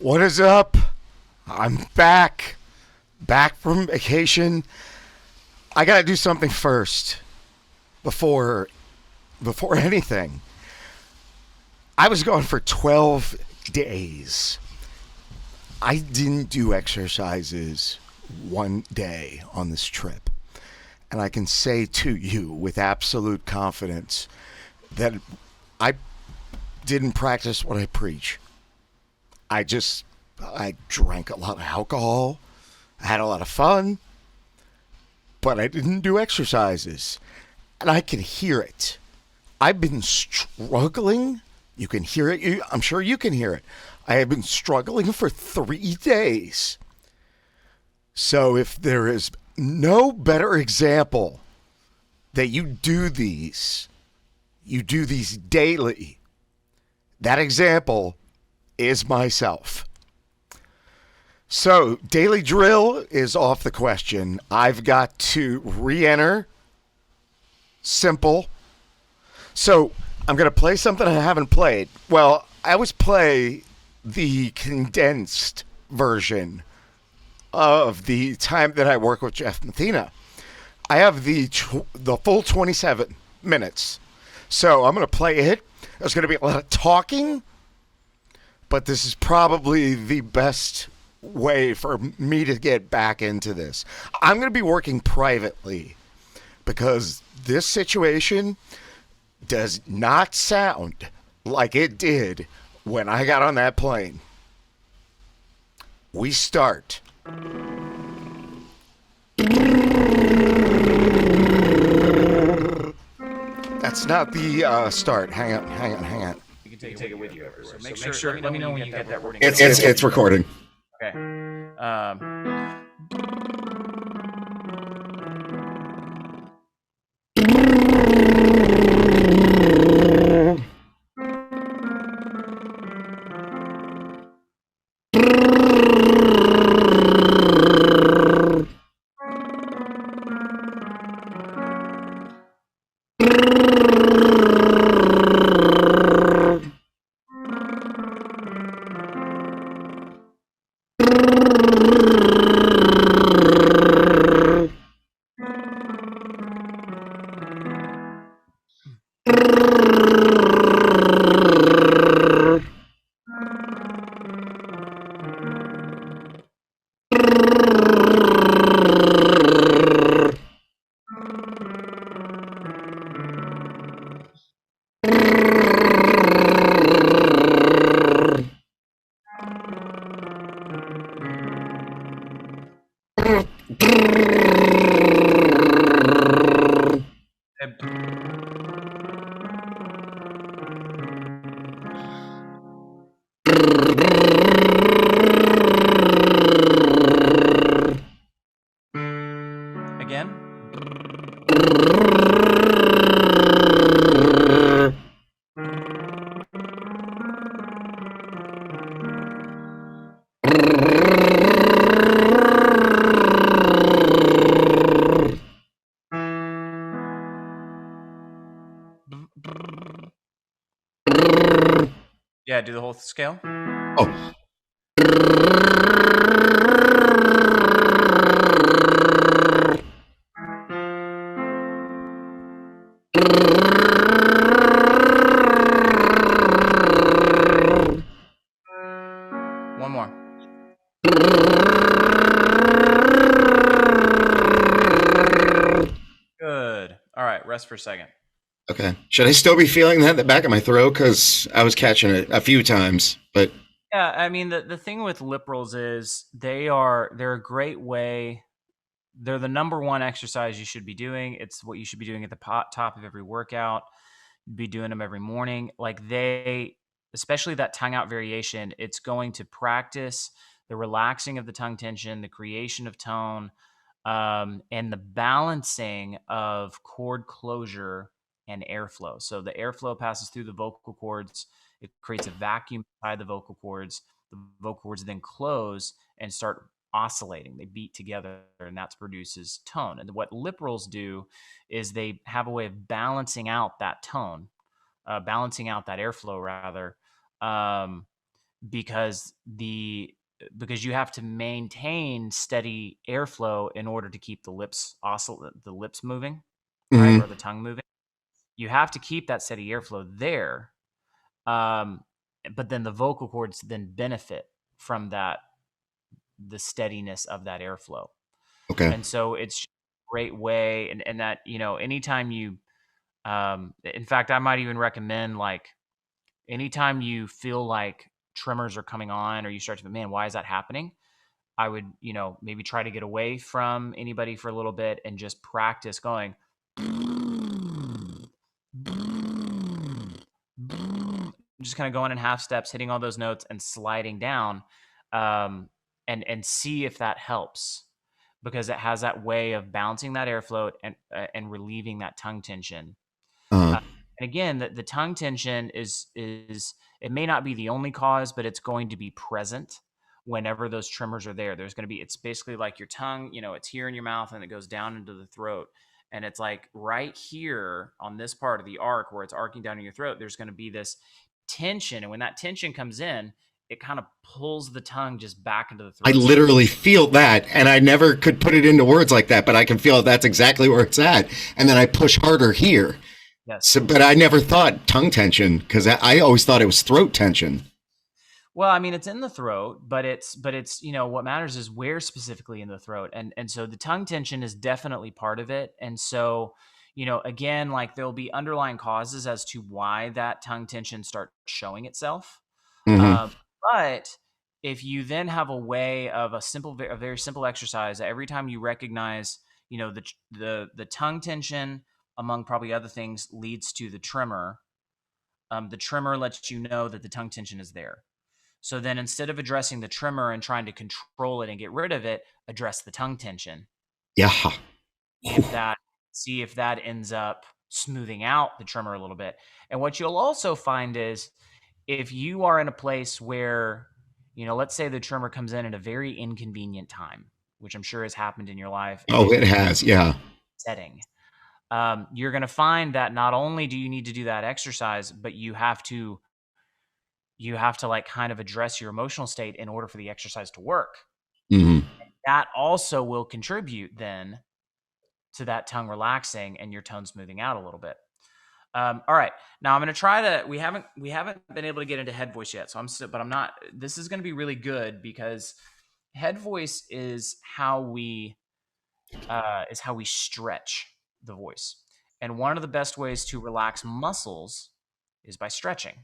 What is up? I'm back. Back from vacation. I gotta do something first before anything. I was gone for 12 days. I didn't do exercises one day on this trip. And I can say to you with absolute confidence that I didn't practice what I preach. I drank a lot of alcohol. I had a lot of fun, but I didn't do exercises. And I can hear it. I've been struggling. You can hear it. I'm sure you can hear it. I have been struggling for 3 days. So if there is no better example that you do these daily, that example is myself. So, daily drill is off the question. I've got to re-enter. Simple. So, I'm going to play something I haven't played. Well, I always play the condensed version of the time that I work with Jeff Mathena. I have the full 27 minutes. So, I'm going to play it. There's going to be a lot of talking, but this is probably the best way for me to get back into this. I'm going to be working privately because this situation does not sound like it did when I got on that plane. We start. That's not the start. Hang on. You can take it with you everywhere. So make sure. Let me know when you get that wording. It's recording. Okay. Again. Yeah, do the whole scale. Oh. One more. Good. All right, rest for a second. Okay. Should I still be feeling that in the back of my throat? Because I was catching it a few times, but Yeah, I mean the thing with lip rolls is they're a great way. They're the number one exercise you should be doing. It's what you should be doing at the top of every workout. Be doing them every morning. Like especially that tongue out variation, it's going to practice the relaxing of the tongue tension, the creation of tone, and the balancing of chord closure and airflow. So the airflow passes through the vocal cords. It creates a vacuum inside the vocal cords. The vocal cords then close and start oscillating. They beat together, and that produces tone. And what lip rolls do is they have a way of balancing out that tone, balancing out that airflow rather, because you have to maintain steady airflow in order to keep the lips moving, right, or Hmm. the tongue moving. You have to keep that steady airflow there, um, but then the vocal cords then benefit from the steadiness of that airflow. Okay. And so it's a great way, and that, anytime you, in fact, I might even recommend, like, anytime you feel like tremors are coming on, or you start to, man, why is that happening? I would, maybe try to get away from anybody for a little bit and just practice going, just kind of going in half steps, hitting all those notes and sliding down, and see if that helps, because it has that way of balancing that airflow and relieving that tongue tension. Uh, Uh, and again, the tongue tension is it may not be the only cause, but it's going to be present whenever those tremors are there. There's going to be, it's basically like your tongue, it's here in your mouth and it goes down into the throat. And it's like right here on this part of the arc where it's arcing down in your throat, there's going to be this tension. And when that tension comes in, it kind of pulls the tongue just back into the I throat. literally feel that, and I never could put it into words like that, but I can feel that's exactly where it's at. And then I push harder here. Yes. So, but I never thought tongue tension, because I always thought it was throat tension. Well, I mean, it's in the throat, but it's what matters is where specifically in the throat, and so the tongue tension is definitely part of it, and so again, like, there'll be underlying causes as to why that tongue tension starts showing itself, Hmm. um, but if you then have a way of a very simple exercise, that every time you recognize, the tongue tension, among probably other things, leads to the tremor. The tremor lets you know that the tongue tension is there. So then, instead of addressing the tremor and trying to control it and get rid of it, address the tongue tension. Yeah. If that See if that ends up smoothing out the tremor a little bit. And what you'll also find is, if you are in a place where, let's say the tremor comes in at a very inconvenient time, which I'm sure has happened in your life, and Oh, maybe it has. Yeah. setting, you're going to find that not only do you need to do that exercise, but you have to like kind of address your emotional state in order for the exercise to work. Hmm. That also will contribute then to that tongue relaxing and your tone smoothing out a little bit. All right, now I'm going to try to. We haven't been able to get into head voice yet, so I'm not. This is going to be really good, because head voice is how we stretch the voice, and one of the best ways to relax muscles is by stretching.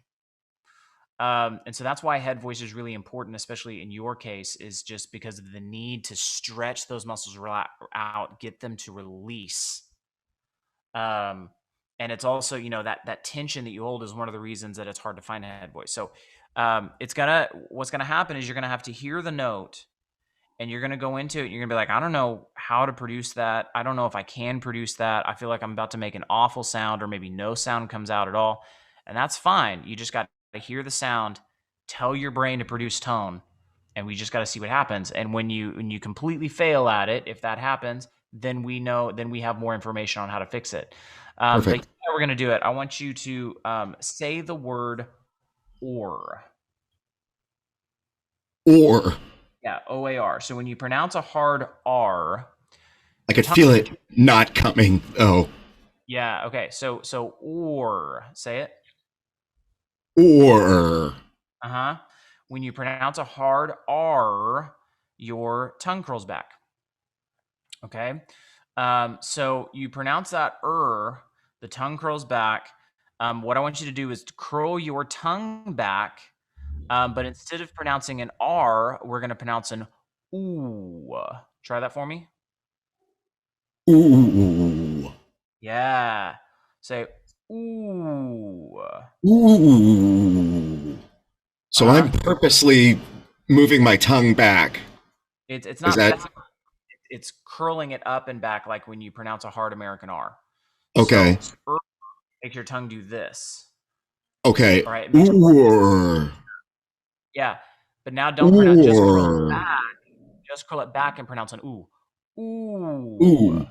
And so that's why head voice is really important, especially in your case, is just because of the need to stretch those muscles out, get them to release. Um, and it's also, that tension that you hold is one of the reasons that it's hard to find a head voice. So what's gonna happen is you're gonna have to hear the note, and you're gonna go into it. And you're gonna be like, I don't know how to produce that. I don't know if I can produce that. I feel like I'm about to make an awful sound, or maybe no sound comes out at all, and that's fine. You just got to hear the sound, tell your brain to produce tone, and we just got to see what happens. And when you completely fail at it, if that happens, then we have more information on how to fix it. But Perfect. yeah, we're gonna do it. I want you to say the word or. Or Yeah, OAR. So when you pronounce a hard R, I your could tongue. feel it not coming. Oh, Yeah. Okay. So or, say it. or Uh huh. When you pronounce a hard R, your tongue curls back. Okay. So you pronounce that the tongue curls back. What I want you to do is to curl your tongue back. But instead of pronouncing an R, we're going to pronounce an ooh. Try that for me. ooh, Yeah. Say ooh. ooh. Uh So I'm huh. purposely moving my tongue back. It's Is not that back. It's curling it up and back, like when you pronounce a hard American R. So okay? make your tongue do this. Okay. All right. It makes Or, Yeah. But now don't pronounce. Just curl it or, back. Just curl it back and pronounce an ooh. Ooh. ooh,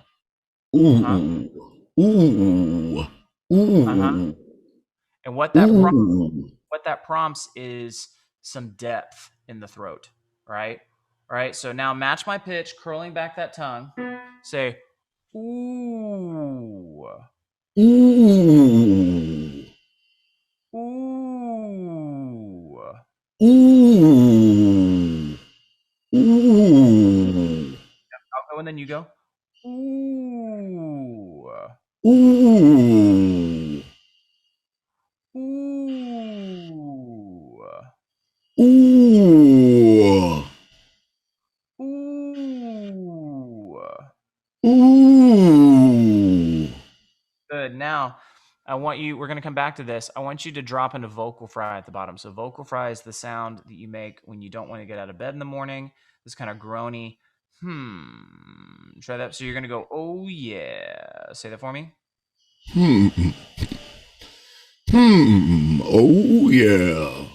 Uh huh. ooh, ooh, Uh huh. ooh, And what that ooh. prompts is some depth in the throat, right? All right, so now match my pitch, curling back that tongue. Say, ooh, Ooh. ooh. Ooh. Ooh. I'll go and then you go, ooh, Ooh. ooh, Ooh. ooh. Ooh. Good. Now, we're going to come back to this. I want you to drop in a vocal fry at the bottom. So, vocal fry is the sound that you make when you don't want to get out of bed in the morning. This kind of groany, Try that. So, you're going to go, oh, yeah. Say that for me. Hmm. Oh yeah.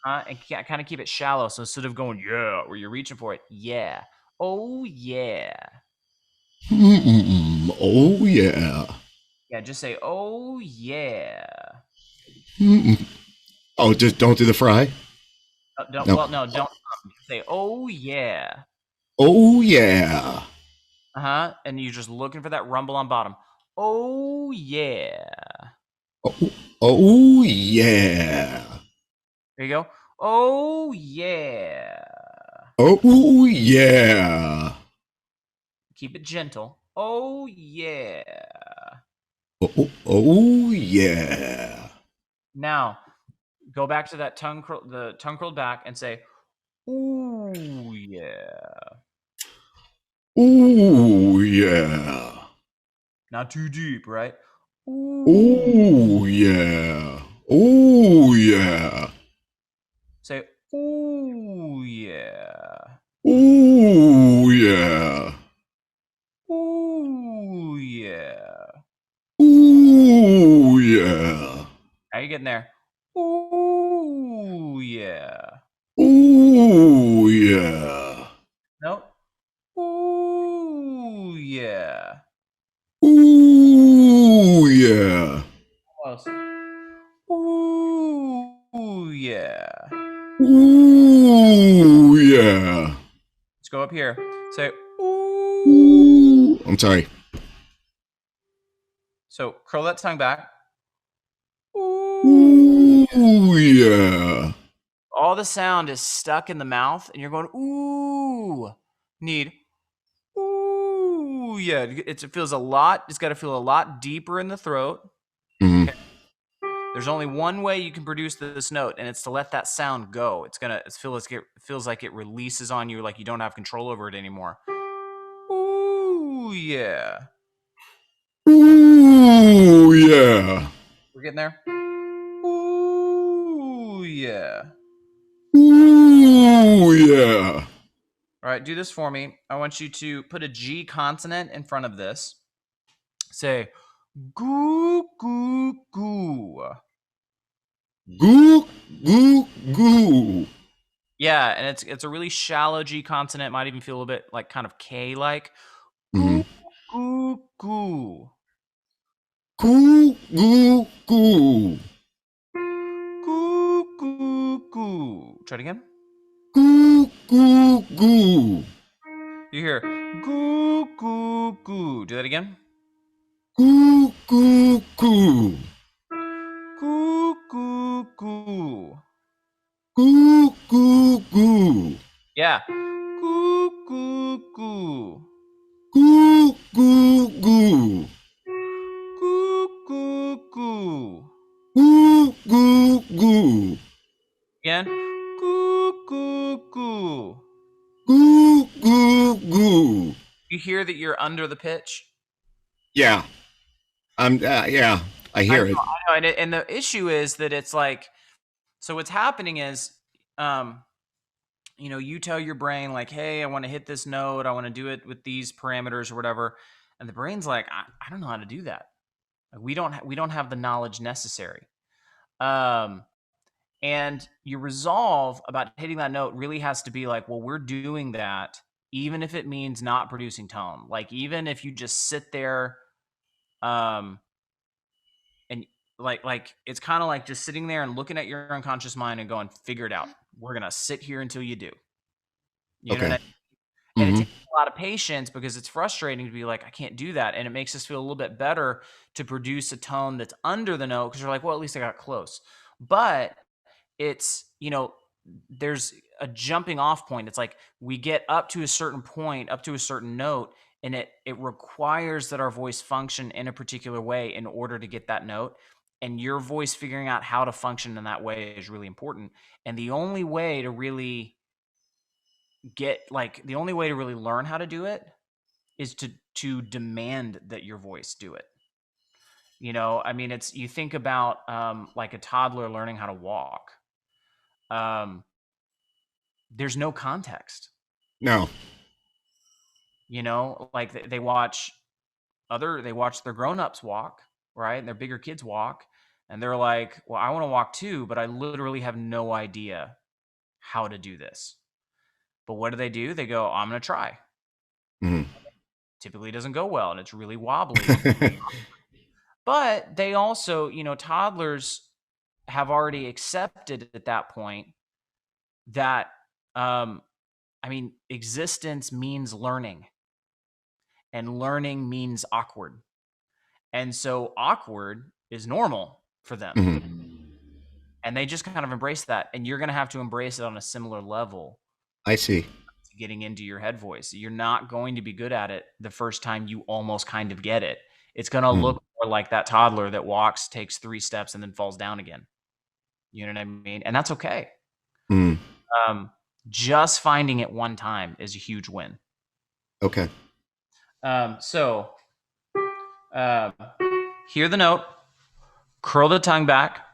And kind of keep it shallow. So, instead of going, yeah, where you're reaching for it, yeah. Oh, yeah. Oh yeah. Yeah, just say, oh, yeah. Oh, just don't do the fry. No. No, don't. Just say, oh, yeah. Oh yeah. And you're just looking for that rumble on bottom. Oh yeah. Oh, oh yeah. There you go. Oh yeah. Oh yeah. Keep it gentle. Oh yeah. Oh yeah. Now go back to that the tongue curled back, and say, ooh yeah. Oh yeah. Not too deep, right? Ooh. Oh yeah. Oh yeah. Say, ooh yeah. Oh yeah. Ooh yeah. Oh yeah. How you getting there? Ooh yeah. Oh yeah. Nope. Ooh yeah. Ooh yeah. Close. Ooh yeah. Ooh yeah. Let's go up here. Say ooh. Ooh. I'm sorry. So curl that tongue back. Ooh. Ooh yeah. All the sound is stuck in the mouth, and you're going ooh. Need ooh yeah. It feels a lot. It's got to feel a lot deeper in the throat. Mm-hmm. Okay. There's only one way you can produce this note, and it's to let that sound go. It feels like it releases on you, like you don't have control over it anymore. Ooh yeah. Ooh yeah. We're getting there. Ooh yeah. Ooh yeah. All right, do this for me. I want you to put a G consonant in front of this. Say goo goo goo. Goo goo goo. Yeah, and it's a really shallow G consonant. Might even feel a little bit like kind of K like. Mm-hmm. Goo goo goo. Goo goo goo. Goo goo goo. Try it again. Goo goo goo. You hear goo goo goo. Do that again. Goo goo goo. Goo goo goo. Goo goo goo. Yeah. Goo goo goo. Goo goo goo. Goo goo goo. Goo goo goo. Again. Goo goo goo. Goo goo goo. You hear that you're under the pitch? Yeah. Yeah. I I hear it. know. And the issue is that it's like, so what's happening is, you tell your brain like, hey, I want to hit this note. I want to do it with these parameters or whatever. And the brain's like, I don't know how to do that. Like, we don't have the knowledge necessary. Um, and your resolve about hitting that note really has to be like, well, we're doing that, even if it means not producing tone. Like, even if you just sit there, um, and like it's kind of like just sitting there and looking at your unconscious mind and going, figure it out. We're gonna sit here until you do. You know what Okay. I And it Hmm. takes a lot of patience because it's frustrating to be like, I can't do that. And it makes us feel a little bit better to produce a tone that's under the note because you're like, well, at least I got close. But it's, there's a jumping off point. It's like we get up to a certain point, up to a certain note, and it requires that our voice function in a particular way in order to get that note. And your voice figuring out how to function in that way is really important. And the only way to really the only way to really learn how to do it is to demand that your voice do it. I mean, it's you think about like a toddler learning how to walk. Um, there's no context. No. Like they watch their grown-ups walk, right? And their bigger kids walk, and they're like, "Well, I want to walk too, but I literally have no idea how to do this." But what do? They go, "I'm going to try." Hmm. Typically doesn't go well, and it's really wobbly. But they also, toddlers have already accepted at that point that, I mean, existence means learning, and learning means awkward. And so awkward is normal for them. Hmm. And they just kind of embrace that. And you're going to have to embrace it on a similar level I see. to getting into your head voice. You're not going to be good at it the first time you almost kind of get it. It's going to Hmm. look more like that toddler that walks, takes 3 steps, and then falls down again. You know what I mean? And that's okay. Hmm. Um, just finding it one time is a huge win. Okay. So uh, hear the note, curl the tongue back,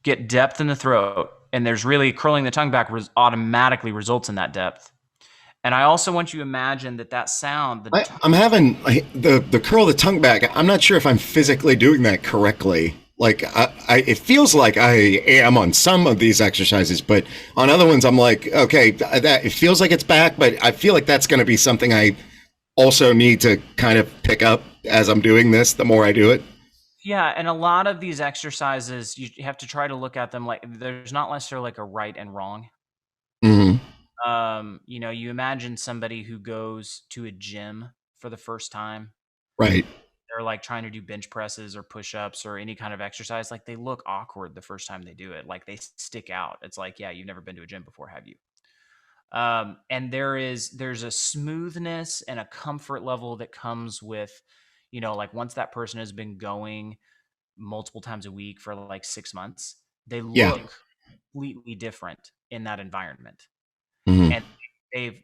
get depth in the throat, and there's really curling the tongue back automatically results in that depth. And I also want you to imagine that sound, I'm having the curl the tongue back. I'm not sure if I'm physically doing that correctly. Like it feels like I am on some of these exercises, but on other ones, I'm like, okay, that it feels like it's back, but I feel like that's going to be something I also need to kind of pick up as I'm doing this. The more I do it. yeah, and a lot of these exercises, you have to try to look at them like there's not necessarily like a right and wrong. Hmm. You imagine somebody who goes to a gym for the first time. Right. They're like trying to do bench presses or push-ups or any kind of exercise. Like they look awkward the first time they do it. Like they stick out. It's like, yeah, you've never been to a gym before, have you? And there's a smoothness and a comfort level that comes with, like once that person has been going multiple times a week for like 6 months, they Yeah. look completely different in that environment. Hmm. And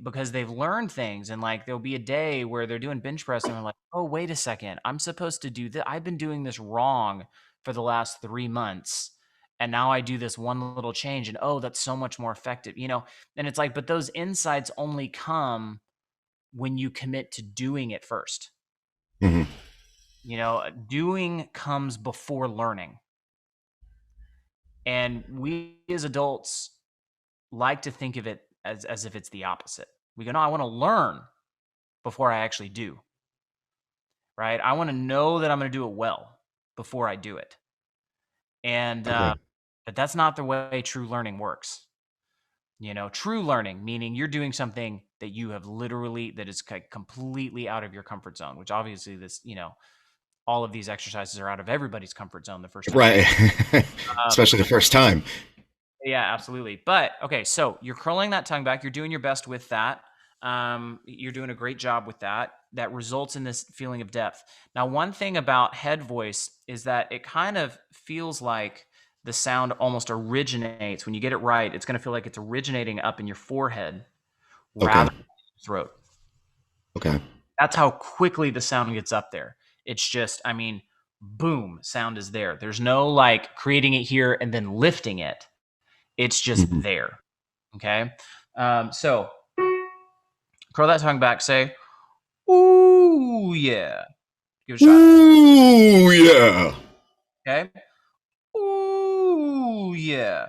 because they've learned things, and like there'll be a day where they're doing bench press and they're like, oh, wait a second, I'm supposed to do this. I've been doing this wrong for the last 3 months. And now I do this one little change, and oh, that's so much more effective, And it's like, but those insights only come when you commit to doing it first. Hmm. Doing comes before learning. And we as adults like to think of it as if it's the opposite. We go, no, I want to learn before I actually do. Right? I want to know that I'm going to do it well before I do it. And Okay. but that's not the way true learning works. True learning, meaning you're doing something that you have that is completely out of your comfort zone, which obviously all of these exercises are out of everybody's comfort zone the first time. Right. Um, Especially the first time. Yeah, absolutely. But okay, so you're curling that tongue back. You're doing your best with that. You're doing a great job with that. That results in this feeling of depth. Now, one thing about head voice is that it kind of feels like the sound almost originates. When you get it right, it's going to feel like it's originating up in your forehead Okay. rather than your throat. Okay. That's how quickly the sound gets up there. It's just, I mean, boom, sound is there. There's no like creating it here and then lifting it. It's just Hmm. there. Okay. So curl that tongue back. Say, ooh, yeah. Give it a shot. Ooh, yeah. Okay. Ooh, yeah.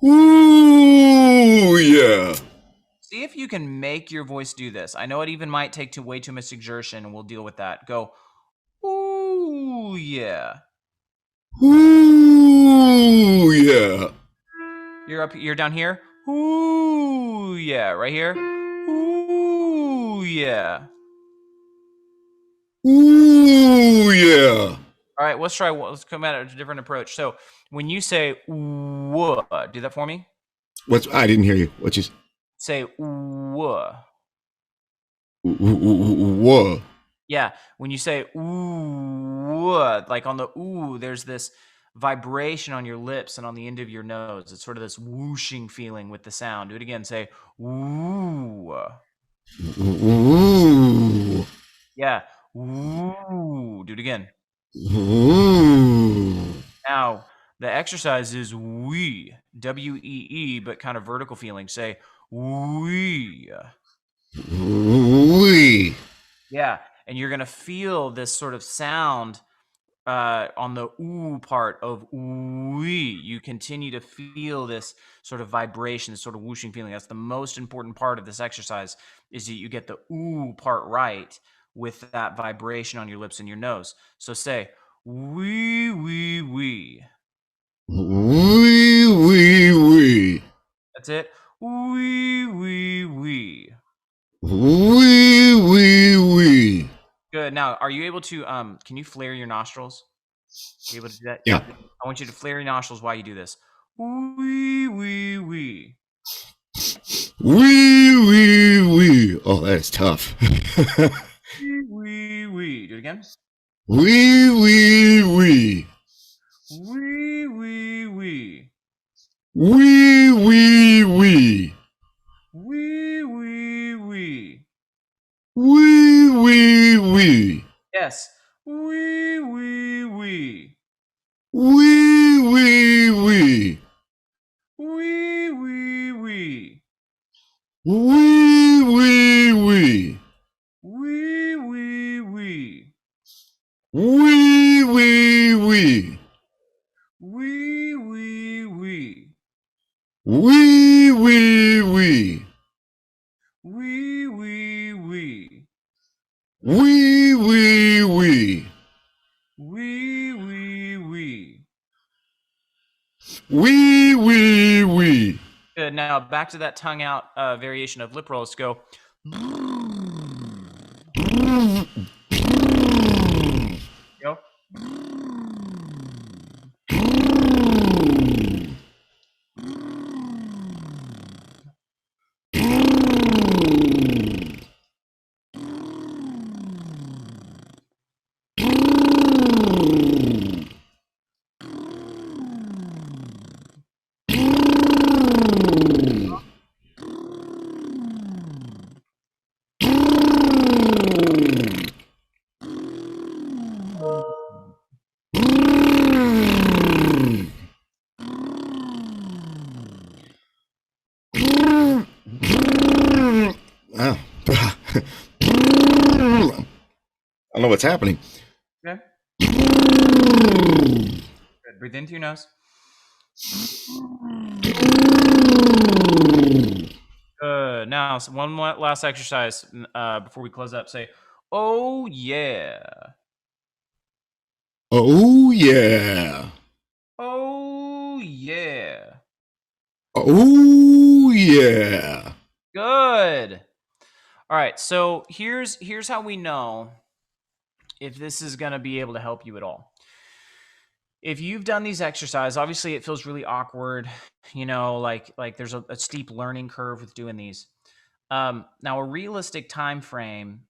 Ooh, yeah. See if you can make your voice do this. I know it even might take way too much exertion, and we'll deal with that. Go, ooh, yeah. Ooh, yeah. You're down here. Ooh, yeah. Right here. Ooh, yeah. Ooh, yeah. All right, let's try. Let's come at a different approach. So when you say "whoa," do that for me. What's? I didn't hear you. What you? Say "whoa." Whoa. Yeah, when you say "whoa," like on the "ooh," there's this vibration on your lips and on the end of your nose. It's sort of this whooshing feeling with the sound. Do it again. Say "ooh." Ooh. Yeah, "ooh." Do it again. Ooh. Now, the exercise is we, W-E-E, but kind of vertical feeling. Say we. Ooh. Yeah, and you're going to feel this sort of sound on the ooh part of we. You continue to feel this sort of vibration, this sort of whooshing feeling. That's the most important part of this exercise is that you get the ooh part right with that vibration on your lips and your nose. So say wee, wee, wee. Wee, wee, wee. That's it. Wee, wee, wee. Wee, wee, wee. Good. Now, are you able to can you flare your nostrils? Are you able to do that? Yeah. I want you to flare your nostrils while you do this. Wee, wee, wee. Wee, wee, wee. Oh, that is tough. Wee, wee, wee. Do it again. Wee, wee, wee. Wee, wee, wee. Wee, wee, wee. Wee, wee, wee. Wee, wee, wee. Yes. Wee, wee, wee. Wee, wee, wee. Wee, wee, wee. Wee, wee, wee. Wee, wee, wee. Wee, wee, wee. Wee, wee, wee. Wee, wee, wee. Wee, wee, wee. Wee, wee, wee. Wee, wee, wee. Wee, wee, wee. Good. Now back to that tongue out variation of lip rolls. Go. Go. Oh. I don't know what's happening. Okay. Good. Breathe into your nose. Good. Now, one more last exercise before we close up. Say, "Oh yeah, Oh, yeah. oh yeah." Oh, yeah. Good. All right. So here's how we know if this is going to be able to help you at all. If you've done these exercises, obviously it feels really awkward. Like there's a steep learning curve with doing these. Now, a realistic time frame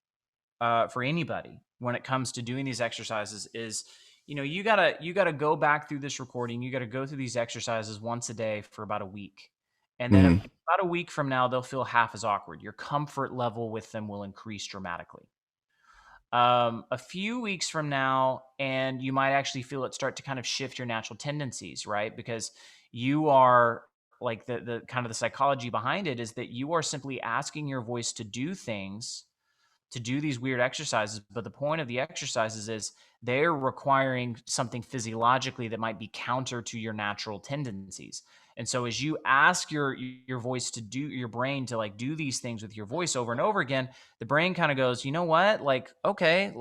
for anybody when it comes to doing these exercises is, you gotta go back through this recording. You got to go through these exercises once a day for about a week, and then Mm. about a week from now they'll feel half as awkward. Your comfort level with them will increase dramatically. A few weeks from now, and you might actually feel it start to kind of shift your natural tendencies, right? Because you are like the kind of the psychology behind it is that you are simply asking your voice to do things, to do these weird exercises. But the point of the exercises is they're requiring something physiologically that might be counter to your natural tendencies. And so as you ask your voice to do, your brain to like do these things with your voice over and over again, the brain kind of goes, you know what? Like, okay,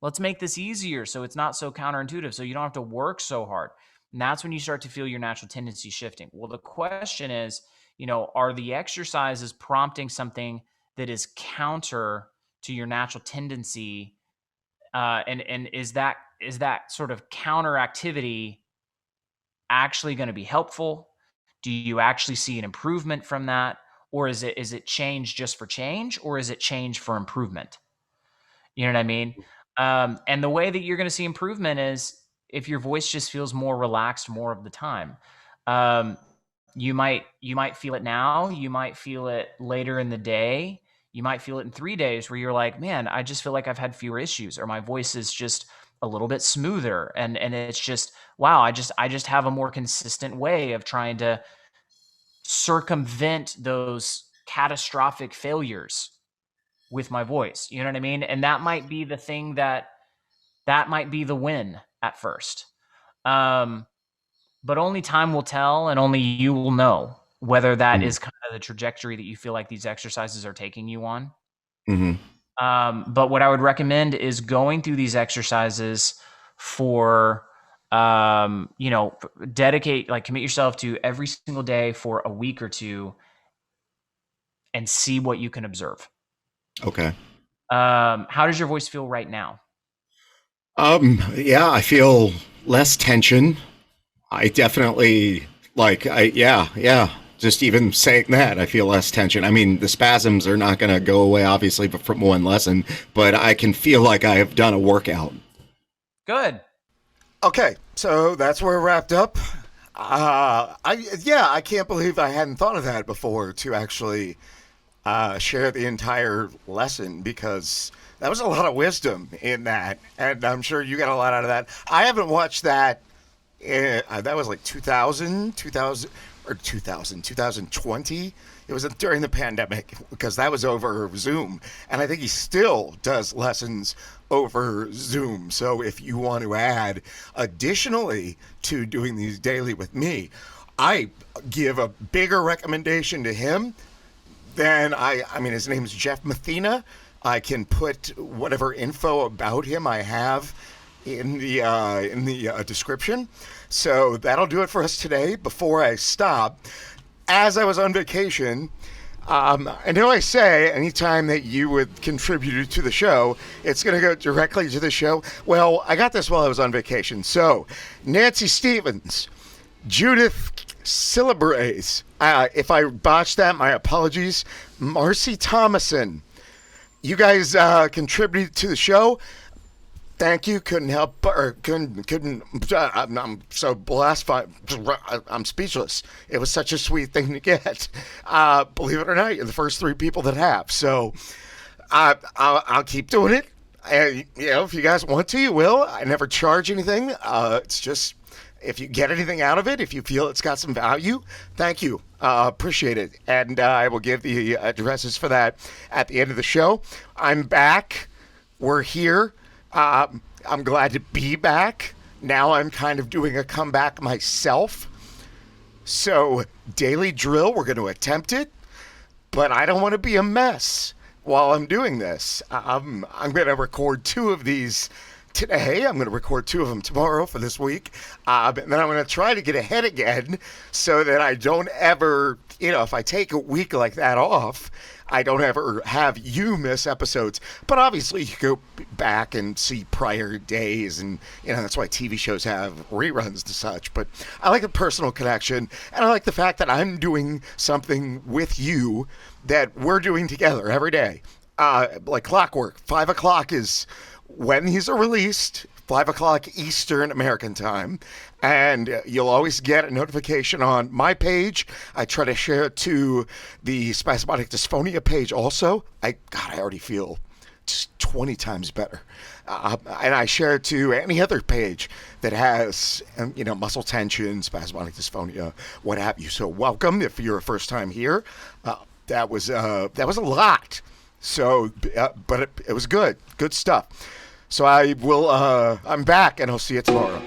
Let's make this easier so it's not so counterintuitive, so you don't have to work so hard. And that's when you start to feel your natural tendency shifting. Well, the question is, are the exercises prompting something that is counter to your natural tendency? And is that sort of counter activity actually going to be helpful? Do you actually see an improvement from that? Or is it change just for change, or is it change for improvement? You know what I mean? And the way that you're going to see improvement is if your voice just feels more relaxed more of the time. Um, you might feel it now. You might feel it later in the day. You might feel it in 3 days where you're like, man, I just feel like I've had fewer issues, or my voice is just a little bit smoother, and it's just wow. I just have a more consistent way of trying to circumvent those catastrophic failures with my voice. You know what I mean? And that might be the thing that might be the win at first. Um, but only time will tell, and only you will know whether that Mm. is kind of the trajectory that you feel like these exercises are taking you on. Mm-hmm. But what I would recommend is going through these exercises for, commit yourself to every single day for a week or two and see what you can observe. Okay. How does your voice feel right now? Yeah, I feel less tension. I definitely yeah. Just even saying that, I feel less tension. I mean, the spasms are not going to go away, obviously, but from one lesson, but I can feel like I have done a workout. Good. Okay, so that's where we're wrapped up. I can't believe I hadn't thought of that before to actually share the entire lesson, because that was a lot of wisdom in that, and I'm sure you got a lot out of that. I haven't watched that. That was like 2020. It was during the pandemic, because that was over Zoom, and I think he still does lessons over Zoom. So if you want to add additionally to doing these daily with me, I give a bigger recommendation to him. Then I mean, his name is Jeff Mathena. I can put whatever info about him I have in the description. So that'll do it for us today. Before I stop, as I was on vacation, I know I say anytime that you would contribute to the show, it's going to go directly to the show. Well, I got this while I was on vacation. So, Nancy Stevens, Judith Syllabrace. If I botched that, my apologies. Marcy Thomason. You guys contributed to the show. Thank you. Couldn't help, or couldn't. I'm so blessed. I'm speechless. It was such a sweet thing to get. Believe it or not, you're the first 3 people that have. So I'll keep doing it. And, if you guys want to, you will. I never charge anything. It's just, if you get anything out of it, if you feel it's got some value, thank you. Appreciate it. And I will give the addresses for that at the end of the show. I'm back. We're here. I'm glad to be back. Now I'm kind of doing a comeback myself. So, daily drill, we're going to attempt it. But I don't want to be a mess while I'm doing this. I'm going to record 2 of these today. I'm going to record 2 of them tomorrow for this week. And then I'm going to try to get ahead again so that I don't ever, if I take a week like that off, I don't ever have you miss episodes. But obviously, you go back and see prior days, and that's why TV shows have reruns and such. But I like the personal connection, and I like the fact that I'm doing something with you that we're doing together every day, like clockwork. 5 o'clock is when these are released. 5 o'clock Eastern American time. And you'll always get a notification on my page. I try to share it to the Spasmodic Dysphonia page also. I already feel just 20 times better. And I share it to any other page that has, muscle tension, spasmodic dysphonia, what have you. So welcome if you're a first time here. That was a lot. So, but it was good stuff. So I'm back, and I'll see you tomorrow.